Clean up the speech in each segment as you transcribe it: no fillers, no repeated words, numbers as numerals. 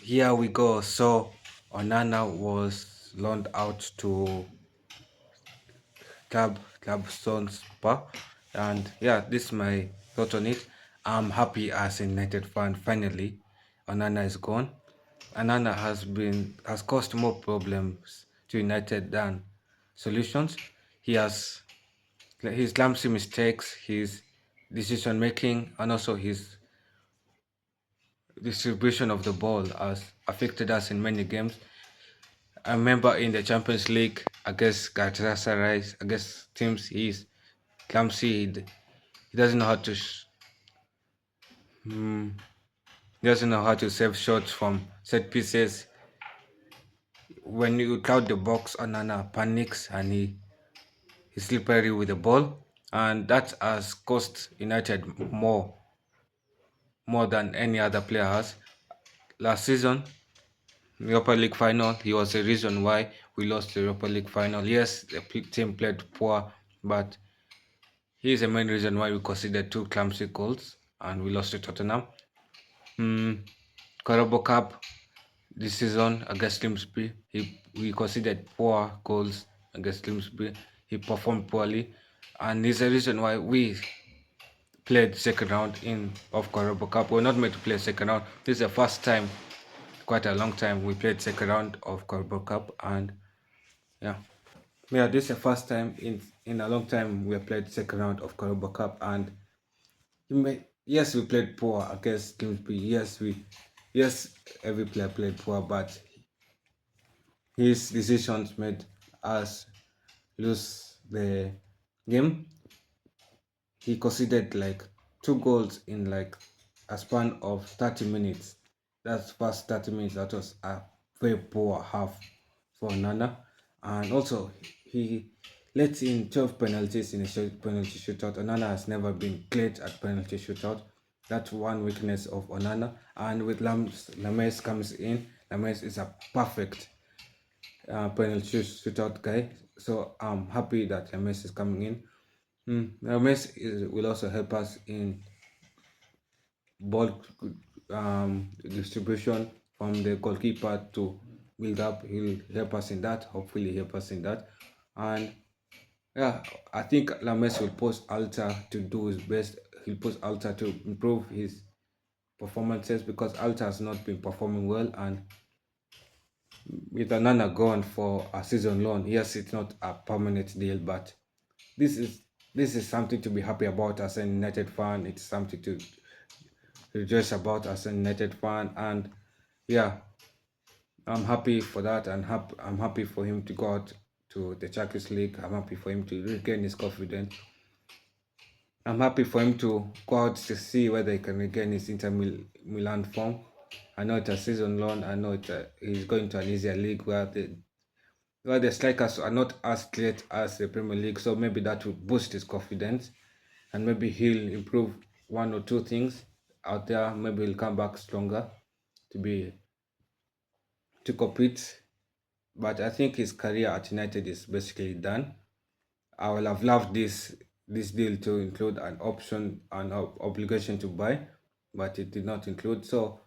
Here we go. So Onana was loaned out to Trabzonspor, and yeah, this is my thought on it. I'm happy as a United fan. Finally, Onana is gone. Onana has caused more problems to United than solutions. He has his clumsy mistakes, his decision making, and also his distribution of the ball has affected us in many games. I remember in the Champions League against Galatasaray, against teams, he's clumsy. He doesn't know how to mm, he doesn't know how to save shots from set pieces. When you crowd the box, Onana panics and he's slippery with the ball, and that has cost United more than any other player has. Last season, Europa League final, he was the reason why we lost the Europa League final. Yes, the team played poor, but he is the main reason why we conceded two clumsy goals and we lost to Tottenham. Mm, Carabao Cup this season against Grimsby, we conceded poor goals against Grimsby. He performed poorly, and is the reason why we played second round in of Carabao Cup. We're not meant to play second round. This is the first time, quite a long time, we played second round of Carabao Cup, and yeah. Yeah, this is the first time in a long time we have played second round of Carabao Cup, and yes, we played poor against Grimsby. Yes, every player played poor, but his decisions made us lose the game. He conceded like two goals in like a span of 30 minutes. That's first 30 minutes. That was a very poor half for Nana. And also, he let in 12 penalties in a penalty shootout. Onana has never been great at penalty shootout. That's one weakness of Onana. And with Lames comes in, Lames is a perfect penalty shootout guy. So I'm happy that Lames is coming in. Rames will also help us in ball distribution from the goalkeeper to build up. He'll help us in that. Hopefully, help us in that. And yeah, I think Lames will post Alta to do his best. He'll post Alta to improve his performances because Alta has not been performing well. And with Anana gone for a season loan, yes, it's not a permanent deal, but this is this is something to be happy about as a United fan. It's something to rejoice about as a United fan, and yeah, I'm happy for that, and I'm happy for him to go out to the Champions League. I'm happy for him to regain his confidence. I'm happy for him to go out to see whether he can regain his Milan form. I know it's a season loan. I know he's going to an easier league where the strikers are not as great as the Premier League, so maybe that would boost his confidence, and maybe he'll improve one or two things out there. Maybe he'll come back stronger to be to compete. But I think his career at United is basically done. I would have loved this deal to include an option, an obligation to buy, but it did not include. So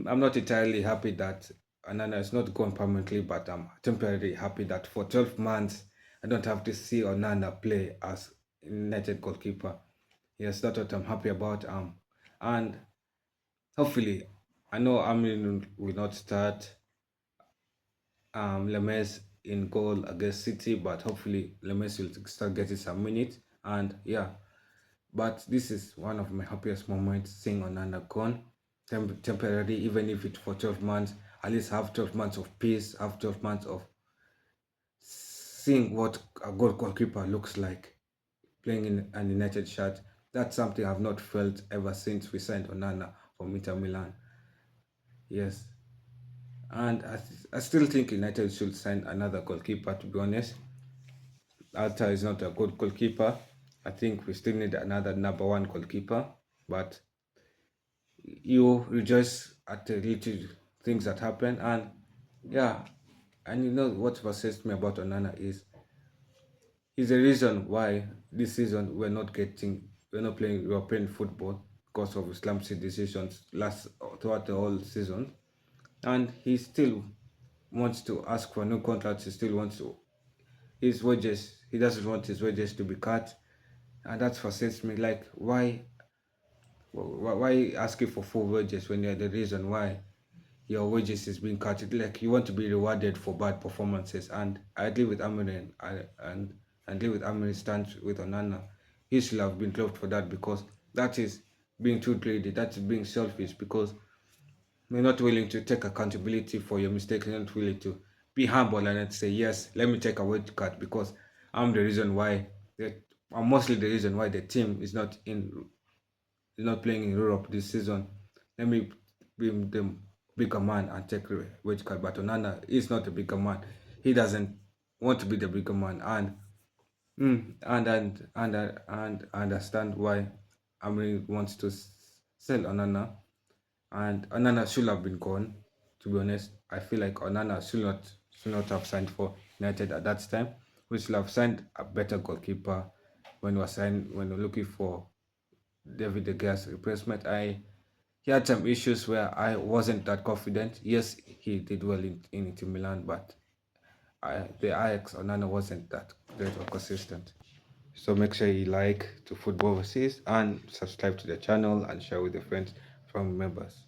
I'm not entirely happy that Anana is not gone permanently, but I'm temporarily happy that for 12 months I don't have to see Onana play as United goalkeeper. Yes, that's what I'm happy about. And hopefully, I know Amin will not start Lemes in goal against City, but hopefully Lemes will start getting some minutes. And yeah, but this is one of my happiest moments seeing Onana gone temporarily, even if it's for 12 months. At least have 12 months of peace, have 12 months of seeing what a goalkeeper looks like playing in an United shirt. That's something I've not felt ever since we signed Onana from Inter Milan. Yes, and I still think United should sign another goalkeeper, to be honest. Alta is not a good goalkeeper. I think we still need another number one goalkeeper. But you rejoice at the little things that happen. And yeah, and you know what frustrates me about Onana is the reason why this season we're not playing European football because of Islam's decisions last throughout the whole season. and he still wants to ask for new contracts. He still wants to his wages. He doesn't want his wages to be cut, and that frustrates me. Like, why asking for full wages when you're the reason why your wages is being cut? Like, you want to be rewarded for bad performances, and I agree with Amarin, and I agree with Amarin stands with Onana. He should have been dropped for that, because that is being too greedy. That is being selfish, because you're not willing to take accountability for your mistakes. You're not willing to be humble and say, yes, let me take a wage cut because I'm the reason why I'm mostly the reason why the team is not playing in Europe this season. Let me be the bigger man and take a wage cut. But Onana is not a bigger man. He doesn't want to be the bigger man, and I understand why Amri wants to sell Onana, and Onana should have been gone. To be honest, I feel like Onana should not have signed for United at that time. We should have signed a better goalkeeper when we were looking for David De Gea's replacement. He had some issues where I wasn't that confident. Yes, he did well in Inter Milan, but the Ajax Onana wasn't that great or consistent. So make sure you like to Football Overseas and subscribe to the channel and share with your friends from members.